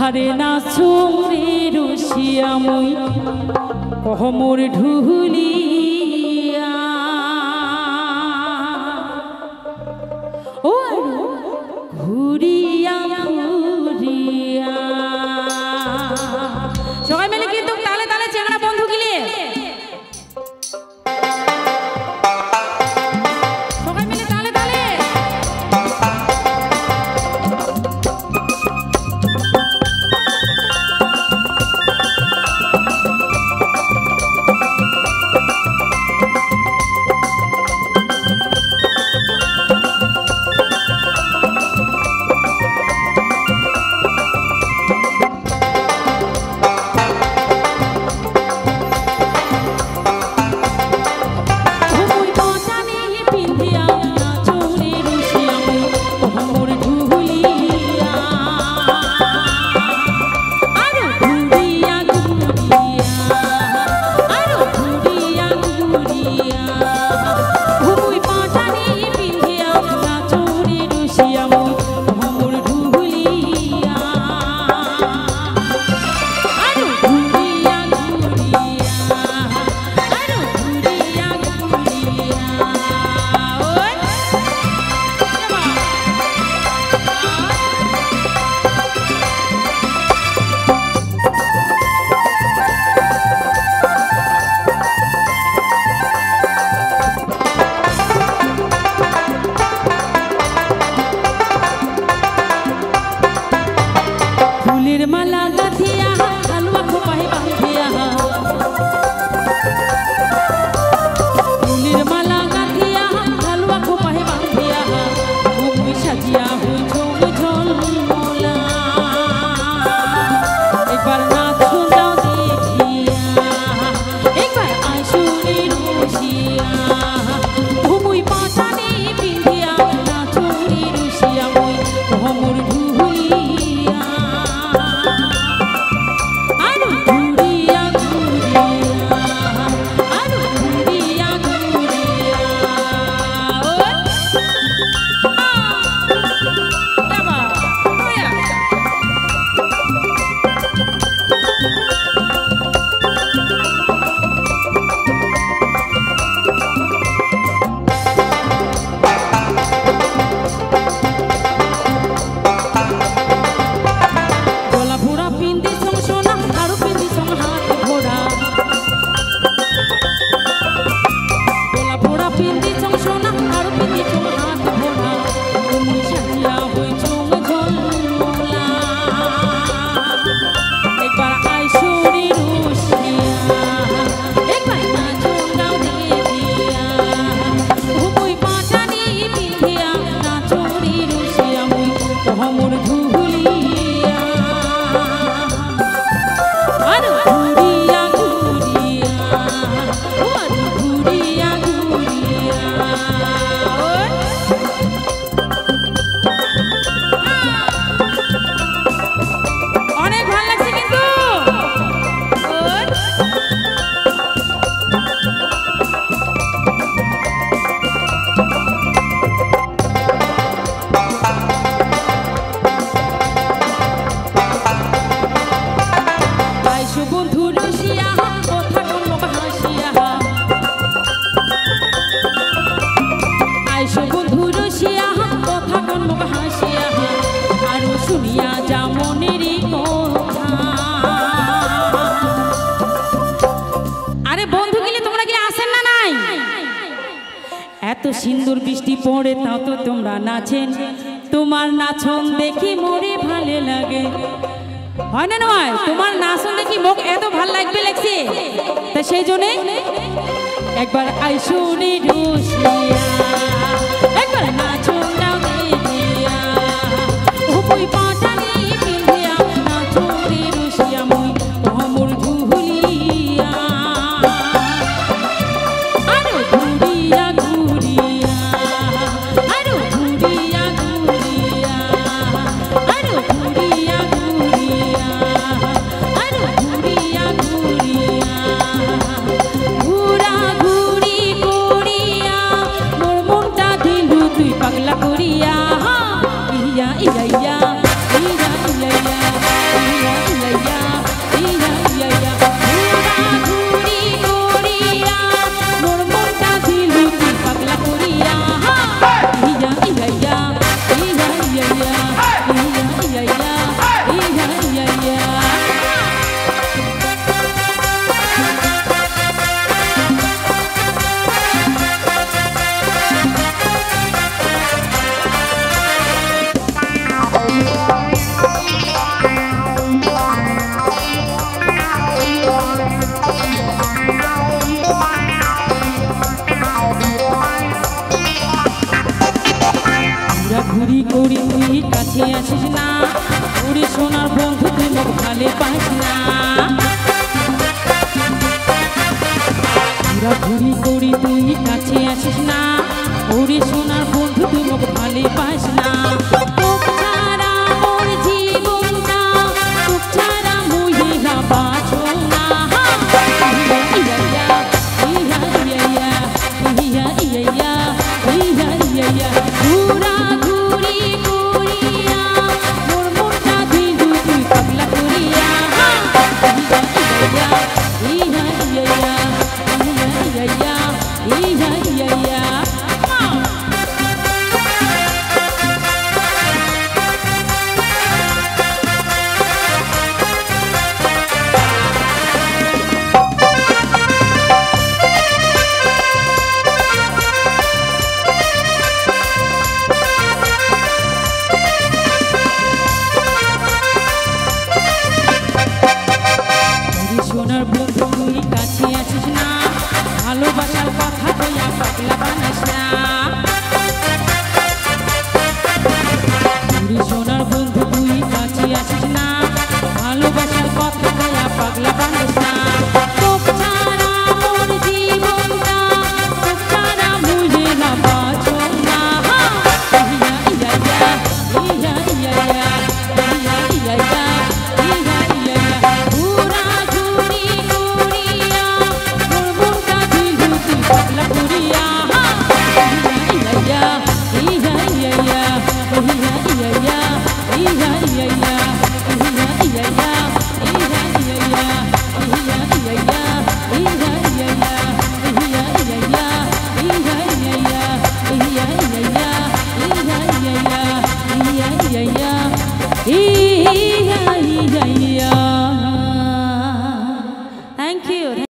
আরে নাচো রে রসিয়া মই কহমোর ঢুলিয়া ও ঘুরিয়া ঘুরিয়া সবাই মিলে কিন্তু তালে তালে চেংড়া বন্ধু গিলে সবাই মিলে তালে তালে মালা গাথিয়া হালুয়া খোপায় বাঁধিয়া ফুলের মালা গাথিয়া হালুয়া খোপায় বাঁধিয়া ঘুমি সাজিয়া হই ঝোল ঝোল মোলা একবার নাচো যাও দেখিয়া একবার আইসুরি রসিয়া ঘুমুই পাটানি পিন্ধিয়া নাচো রে রসিয়া মই কহমোর ঢুলিয়া এত সিন্দুর বৃষ্টি পড়ে তাও তো তোমরা নাচেন তোমার নাচন দেখি মোরে ভালো লাগে হয় না নয় তোমার নাচন দেখি মুখ এত ভালো লাগবে লাগছে তা সেই জন্য একবার আইসুরি রসিয়া একবার নাচন দাও দেখিয়া ওই পাটানি পিন্ধিয়া নাচো রে রসিয়া মই কহমোর ঢুলিয়া ঘুরা ঘুরি করিয়া মোর মনটা দিল সোনার বন্ধু তুই মোক ভালে পাস না